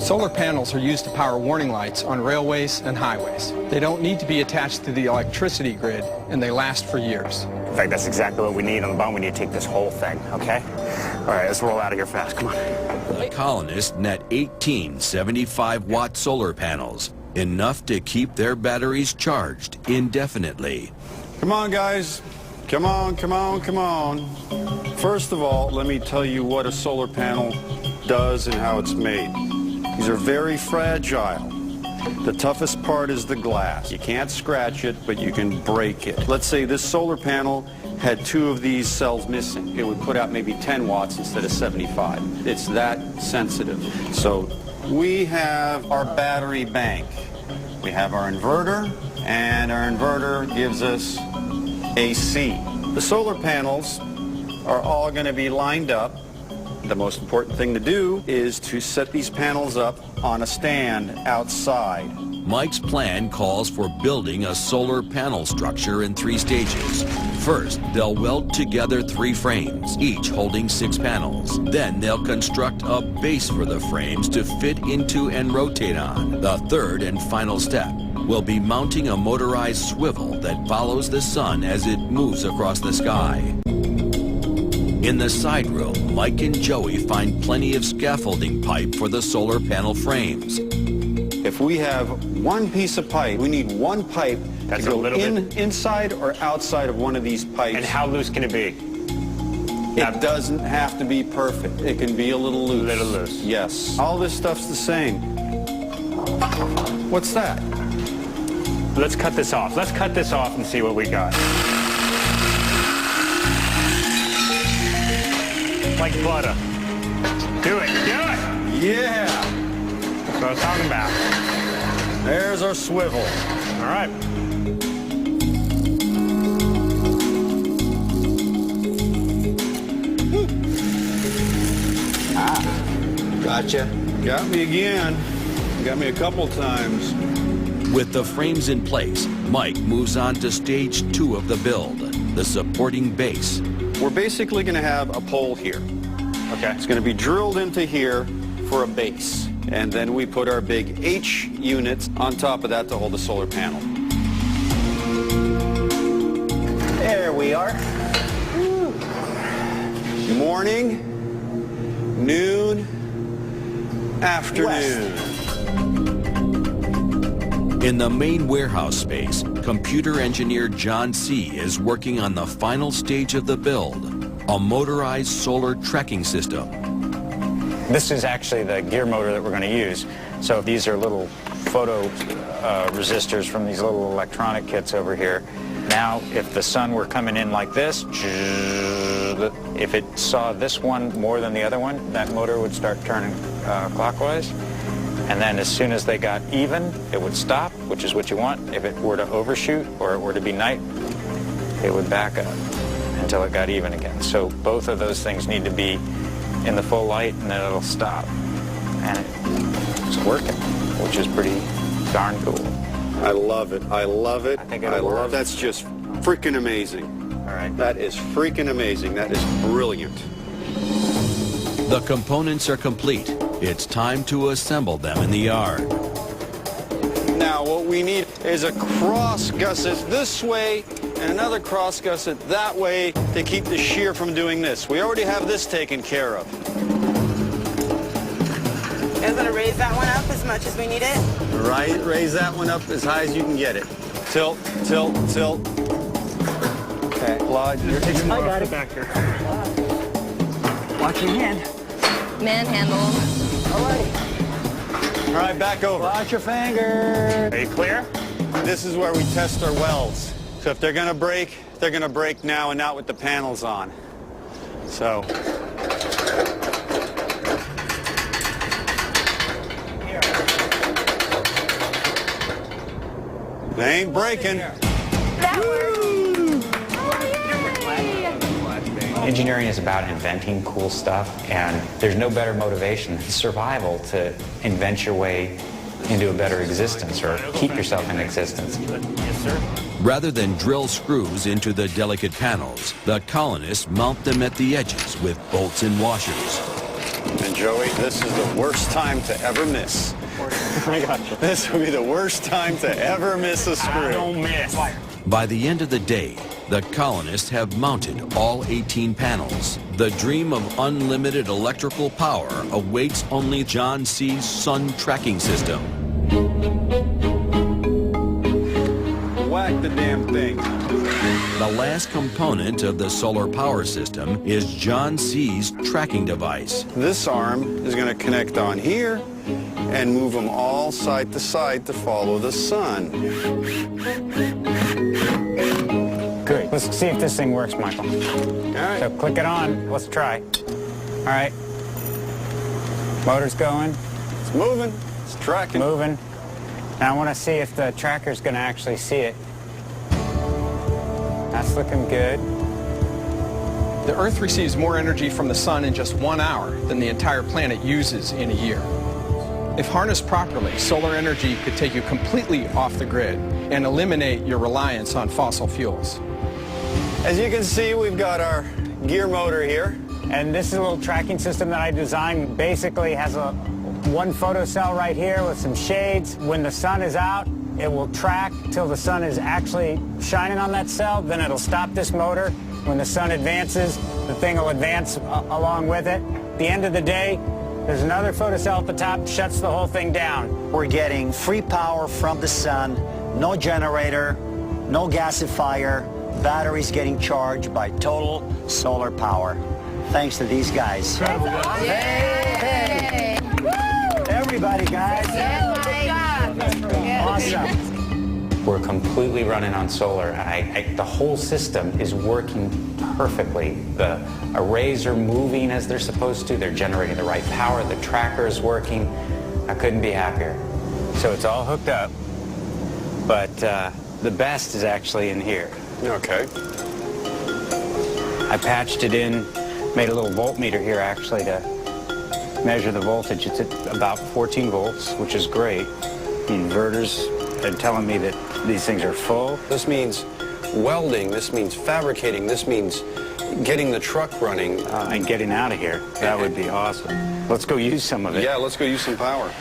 Solar panels are used to power warning lights on railways and highways. They don't need to be attached to the electricity grid, and they last for years. In fact, that's exactly what we need on the bone. We need to take this whole thing, okay? All right, let's roll out of here fast. Come on. The colonists net 18 75-watt solar panels, enough to keep their batteries charged indefinitely. Come on, guys. Come on, come on, come on. First of all, let me tell you what a solar panel does and how it's made. These are very fragile. The toughest part is the glass. You can't scratch it, but you can break it. Let's say this solar panel had 2 of these cells missing. It would put out maybe 10 watts instead of 75. It's that sensitive. So we have our battery bank. We have our inverter, and our inverter gives us AC. The solar panels are all going to be lined up. The most important thing to do is to set these panels up on a stand outside. Mike's plan calls for building a solar panel structure in 3 stages. First, they'll weld together 3 frames, each holding 6 panels. Then they'll construct a base for the frames to fit into and rotate on. The third and final step will be mounting a motorized swivel that follows the sun as it moves across the sky. In the side room, Mike and Joey find plenty of scaffolding pipe for the solar panel frames. If we have 1 piece of pipe, we need 1 pipe That's to a go little bit. inside or outside of one of these pipes. And how loose can it be? It doesn't have to be perfect. It can be a little loose. Little loose. Yes. All this stuff's the same. What's that? Let's cut this off. Let's cut this off and see what we got. Like butter. Do it. Do it. Yeah. That's what I was talking about. There's our swivel. All right. Gotcha. Got me again. Got me a couple times. With the frames in place, Mike moves on to stage 2 of the build, the supporting base. We're basically going to have a pole here. Okay. It's going to be drilled into here for a base. And then we put our big H units on top of that to hold the solar panel. There we are. Morning, noon, afternoon. In the main warehouse space, computer engineer John C. is working on the final stage of the build, a motorized solar trekking system. This is actually the gear motor that we're going to use. So these are little photo resistors from these little electronic kits over here. Now, if the sun were coming in like this, if it saw this one more than the other one, that motor would start turning clockwise. And then as soon as they got even, it would stop, which is what you want. If it were to overshoot or it were to be night, it would back up until it got even again. So both of those things need to be in the full light, and then it'll stop. And it's working, which is pretty darn cool. I love it. I love it. I think it'll work. That's just freaking amazing. All right. That is freaking amazing. That is brilliant. The components are complete. It's time to assemble them in the yard. Now what we need is a cross gusset this way and another cross gusset that way to keep the shear from doing this. We already have this taken care of. I'm going to raise that one up as much as we need it. Right, raise that one up as high as you can get it. Tilt, tilt, tilt. Okay, Claude, you're taking more off the back here. Watch your hand. Manhandle. All right. All right, back over. Watch your finger. Are you clear? This is where we test our welds. So if they're going to break, they're going to break now and not with the panels on. So. They ain't breaking. That worked. Engineering is about inventing cool stuff, and there's no better motivation than survival to invent your way into a better existence or keep yourself in existence. Yes, sir. Rather than drill screws into the delicate panels, the colonists mount them at the edges with bolts and washers. And Joey, this is the worst time to ever miss. I got you. This would be the worst time to ever miss a screw. I don't miss. By the end of the day, the colonists have mounted all 18 panels. The dream of unlimited electrical power awaits only John C.'s sun tracking system. Whack the damn thing. The last component of the solar power system is John C.'s tracking device. This arm is going to connect on here and move them all side to side to follow the sun. Good. Let's see if this thing works, Michael. All right. So click it on. Let's try. All right. Motor's going. It's moving. It's tracking. Moving. Now I want to see if the tracker's going to actually see it. That's looking good. The Earth receives more energy from the sun in just 1 hour than the entire planet uses in a year. If harnessed properly, solar energy could take you completely off the grid and eliminate your reliance on fossil fuels. As you can see, we've got our gear motor here. And this is a little tracking system that I designed. Basically has one photocell right here with some shades. When the sun is out, it will track till the sun is actually shining on that cell. Then it'll stop this motor. When the sun advances, the thing will advance along with it. At the end of the day, there's another photocell at the top, shuts the whole thing down. We're getting free power from the sun, no generator, no gasifier, batteries getting charged by total solar power. Thanks to these guys. Incredible. Hey! Everybody, guys. Awesome. We're completely running on solar. The whole system is working perfectly. The arrays are moving as they're supposed to. They're generating the right power. The tracker is working. I couldn't be happier. So it's all hooked up, but the best is actually in here. Okay. I patched it in, made a little voltmeter here actually to measure the voltage. It's at about 14 volts, which is great. The inverters are telling me that these things are full. This means welding. This means fabricating. This means getting the truck running. And getting out of here. That would be awesome. Let's go use some of it. Yeah, let's go use some power.